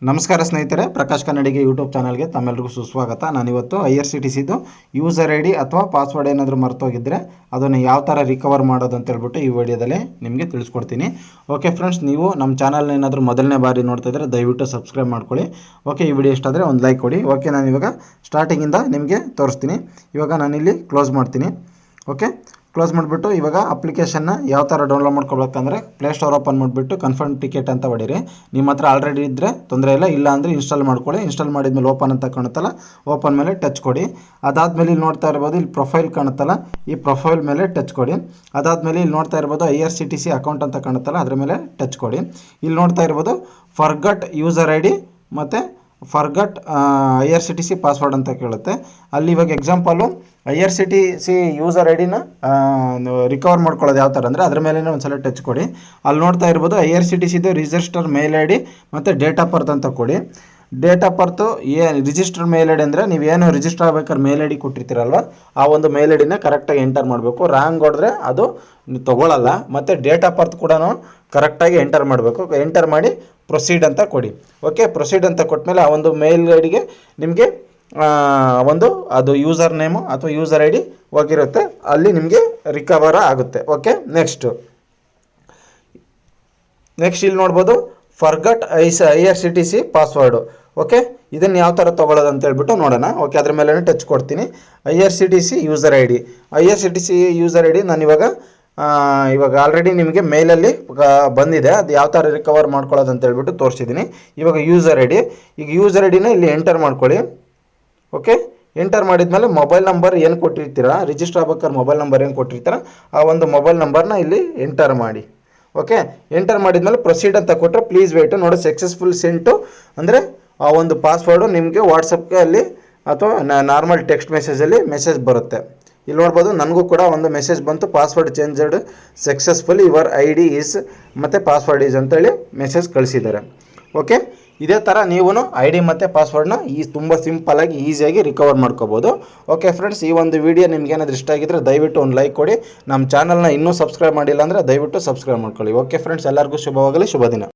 ನಮಸ್ಕಾರ ಸ್ನೇಹಿತರೆ, ಪ್ರಕಾಶ್ ಕನ್ನಡಿಗೆ ಯೂಟ್ಯೂಬ್ ಚಾನಲ್ಗೆ ತಮ್ಮೆಲ್ಲರಿಗೂ ಸುಸ್ವಾಗತ. ನಾನಿವತ್ತು IRCTCದು ಯೂಸರ್ ಐ ಡಿ ಅಥವಾ ಪಾಸ್ವರ್ಡ್ ಏನಾದರೂ ಮರ್ತೋಗಿದ್ದರೆ ಅದನ್ನು ಯಾವ ಥರ ರಿಕವರ್ ಮಾಡೋದು ಅಂತ ಹೇಳ್ಬಿಟ್ಟು ಈ ವಿಡಿಯೋದಲ್ಲಿ ನಿಮಗೆ ತಿಳಿಸ್ಕೊಡ್ತೀನಿ. ಓಕೆ ಫ್ರೆಂಡ್ಸ್, ನೀವು ನಮ್ಮ ಚಾನಲ್ನ ಏನಾದರೂ ಮೊದಲನೇ ಬಾರಿ ನೋಡ್ತಾ ಇದ್ದರೆ ದಯವಿಟ್ಟು ಸಬ್ಸ್ಕ್ರೈಬ್ ಮಾಡ್ಕೊಳ್ಳಿ. ಓಕೆ, ಈ ವಿಡಿಯೋ ಇಷ್ಟ ಆದರೆ ಒಂದು ಲೈಕ್ ಕೊಡಿ. ಓಕೆ, ನಾನು ಇವಾಗ ಸ್ಟಾರ್ಟಿಂಗಿಂದ ನಿಮಗೆ ತೋರಿಸ್ತೀನಿ. ಇವಾಗ ನಾನಿಲ್ಲಿ ಕ್ಲೋಸ್ ಮಾಡ್ತೀನಿ. ಓಕೆ, ಕ್ಲೋಸ್ ಮಾಡಿಬಿಟ್ಟು ಇವಾಗ ಅಪ್ಲಿಕೇಶನ್ನ ಯಾವ ಥರ ಡೌನ್ಲೋಡ್ ಮಾಡ್ಕೊಳ್ಬೇಕಂದ್ರೆ ಪ್ಲೇಸ್ಟೋರ್ ಓಪನ್ ಮಾಡಿಬಿಟ್ಟು ಕನ್ಫರ್ಮ್ ಟಿಕೆಟ್ ಅಂತ ಹೊಡೀರಿ. ನಿಮ್ಮ ಹತ್ರ ಆಲ್ರೆಡಿ ಇದ್ದರೆ ತೊಂದರೆ ಇಲ್ಲ ಅಂದರೆ ಇನ್ಸ್ಟಾಲ್ ಮಾಡ್ಕೊಳ್ಳಿ. ಇನ್ಸ್ಟಾಲ್ ಮಾಡಿದ್ಮೇಲೆ ಓಪನ್ ಅಂತ ಕಾಣುತ್ತಲ್ಲ, ಓಪನ್ ಮೇಲೆ ಟಚ್ ಕೊಡಿ. ಅದಾದಮೇಲೆ ಇಲ್ಲಿ ನೋಡ್ತಾ ಇರ್ಬೋದು, ಇಲ್ಲಿ ಪ್ರೊಫೈಲ್ ಕಾಣುತ್ತಲ್ಲ, ಈ ಪ್ರೊಫೈಲ್ ಮೇಲೆ ಟಚ್ ಕೊಡಿ. ಅದಾದಮೇಲೆ ಇಲ್ಲಿ ನೋಡ್ತಾ ಇರ್ಬೋದು IRCTC ಅಕೌಂಟ್ ಅಂತ ಕಾಣುತ್ತಲ್ಲ, ಅದ್ರ ಮೇಲೆ ಟಚ್ ಕೊಡಿ. ಇಲ್ಲಿ ನೋಡ್ತಾ ಇರ್ಬೋದು ಫರ್ಗಟ್ ಯೂಸರ್ ಐ ಡಿ ಮತ್ತು ಫರ್ಗಟ್ IRCTC ಪಾಸ್ವರ್ಡ್ ಅಂತ ಕೇಳುತ್ತೆ. ಅಲ್ಲಿ ಇವಾಗ ಎಕ್ಸಾಂಪಲು IRCTC ಯೂಸರ್ ಐ ಡಿನ ರಿಕವರ್ ಮಾಡ್ಕೊಳ್ಳೋದು ಯಾವ ಥರ ಅಂದರೆ ಅದ್ರ ಮೇಲೆ ಒಂದು ಸಲ ಟಚ್ ಕೊಡಿ. ಅಲ್ಲಿ ನೋಡ್ತಾ ಇರ್ಬೋದು IRCTCದು ರಿಜಿಸ್ಟರ್ ಮೇಲ್ ಐ ಡಿ ಮತ್ತು ಡೇಟ್ ಆಫ್ ಬರ್ತ್ ಅಂತ ಕೊಡಿ. Date of birth register mail I D ಅಂದರೆ ನೀವೇನು ರಿಜಿಸ್ಟರ್ ಆಗ್ಬೇಕಾದ್ರೆ ಮೇಲ್ ಐ ಡಿ ಕೊಟ್ಟಿರ್ತೀರಲ್ವ, ಆ ಒಂದು ಮೇಲ್ ಐ ಡಿನ ಕರೆಕ್ಟಾಗಿ ಎಂಟರ್ ಮಾಡಬೇಕು. ರಾಂಗ್ ಹೊಡೆದ್ರೆ ಅದು ತೊಗೊಳ್ಳಲ್ಲ. ಮತ್ತು ಡೇಟ್ ಆಫ್ ಬರ್ತ್ ಕೂಡ ಕರೆಕ್ಟಾಗಿ ಎಂಟರ್ ಮಾಡಬೇಕು. ಎಂಟರ್ ಮಾಡಿ ಪ್ರೊಸೀಡ್ ಅಂತ ಕೊಡಿ. ಓಕೆ, ಪ್ರೊಸೀಡ್ ಅಂತ ಕೊಟ್ಟಮೇಲೆ ಆ ಒಂದು ಮೇಲ್ ಐ ಡಿಗೆ ನಿಮಗೆ ಒಂದು ಅದು ಯೂಸರ್ ನೇಮು ಅಥವಾ ಯೂಸರ್ ಐ ಡಿ ಹೋಗಿರುತ್ತೆ, ಅಲ್ಲಿ ನಿಮಗೆ ರಿಕವರ್ ಆಗುತ್ತೆ. ಓಕೆ, ನೆಕ್ಸ್ಟ್ ಇಲ್ಲಿ ನೋಡ್ಬೋದು ಫರ್ಗಟ್ IRCTC ಪಾಸ್ವರ್ಡು. ಓಕೆ, ಇದನ್ನು ಯಾವ ಥರ ತೊಗೊಳ್ಳೋದು ಅಂತ ಹೇಳ್ಬಿಟ್ಟು ನೋಡೋಣ. ಓಕೆ, ಅದ್ರ ಮೇಲೆ ಟಚ್ ಕೊಡ್ತೀನಿ. IRCTC user I D. IRCTC user I D ನಾನು ಇವಾಗ ಆಲ್ರೆಡಿ ನಿಮಗೆ ಮೇಲಲ್ಲಿ ಬಂದಿದೆ. ಅದು ಯಾವ ಥರ ರಿಕವರ್ ಮಾಡ್ಕೊಳ್ಳೋದು ಅಂತ ಹೇಳ್ಬಿಟ್ಟು ತೋರಿಸಿದ್ದೀನಿ. ಇವಾಗ ಯೂಸರ್ ಐ ಡಿ, ಈಗ ಯೂಸರ್ ಐ ಡಿನ ಇಲ್ಲಿ ಎಂಟರ್ ಮಾಡ್ಕೊಳ್ಳಿ. ಓಕೆ, ಎಂಟರ್ ಮಾಡಿದ್ಮೇಲೆ ಮೊಬೈಲ್ ನಂಬರ್ ಏನು ಕೊಟ್ಟಿರ್ತೀರಾ, ರಿಜಿಸ್ಟರ್ ಆಗ್ಬೇಕಾದ್ರೆ ಮೊಬೈಲ್ ನಂಬರ್ ಏನು ಕೊಟ್ಟಿರ್ತೀರ ಆ ಒಂದು ಮೊಬೈಲ್ ನಂಬರ್ನ ಇಲ್ಲಿ ಎಂಟರ್ ಮಾಡಿ. ಓಕೆ, ಎಂಟರ್ ಮಾಡಿದ್ಮೇಲೆ ಪ್ರೊಸೀಡ್ ಅಂತ ಕೊಟ್ಟರೆ ಪ್ಲೀಸ್ ವೇಟು ನೋಡಿ ಸಕ್ಸಸ್ಫುಲ್ ಸೆಂಟು ಅಂದರೆ ಆ ಒಂದು ಪಾಸ್ವರ್ಡು ನಿಮಗೆ ವಾಟ್ಸಪ್ಗೆ ಅಲ್ಲಿ ಅಥವಾ ನಾರ್ಮಲ್ ಟೆಕ್ಸ್ಟ್ ಮೆಸೇಜಲ್ಲಿ ಮೆಸೇಜ್ ಬರುತ್ತೆ. ಇಲ್ಲಿ ನೋಡ್ಬೋದು, ನನಗೂ ಕೂಡ ಒಂದು ಮೆಸೇಜ್ ಬಂತು, password changed successful your I D is ಮತ್ತು ಪಾಸ್ವರ್ಡ್ ಈಸ್ ಅಂತೇಳಿ ಮೆಸೇಜ್ ಕಳಿಸಿದ್ದಾರೆ. ಓಕೆ, ಇದೇ ಥರ ನೀವು ಐ ಡಿ ಮತ್ತು ಪಾಸ್ವರ್ಡ್ನ ತುಂಬ ಸಿಂಪಲ್ಲಾಗಿ ಈಸಿಯಾಗಿ ರಿಕವರ್ ಮಾಡ್ಕೋಬೋದು. ಓಕೆ ಫ್ರೆಂಡ್ಸ್, ಈ ಒಂದು ವಿಡಿಯೋ ನಿಮ್ಗೆ ಏನಾದರೂ ಇಷ್ಟ ಆಗಿದ್ದರೆ ದಯವಿಟ್ಟು ಒಂದು ಲೈಕ್ ಕೊಡಿ. ನಮ್ಮ ಚಾನಲ್ನ ಇನ್ನೂ ಸಬ್ಸ್ಕ್ರೈಬ್ ಮಾಡಿಲ್ಲ ಅಂದರೆ ದಯವಿಟ್ಟು ಸಬ್ಸ್ಕ್ರೈಬ್ ಮಾಡ್ಕೊಳ್ಳಿ. ಓಕೆ ಫ್ರೆಂಡ್ಸ್, ಎಲ್ಲರಿಗೂ ಶುಭವಾಗಲಿ, ಶುಭ ದಿನ.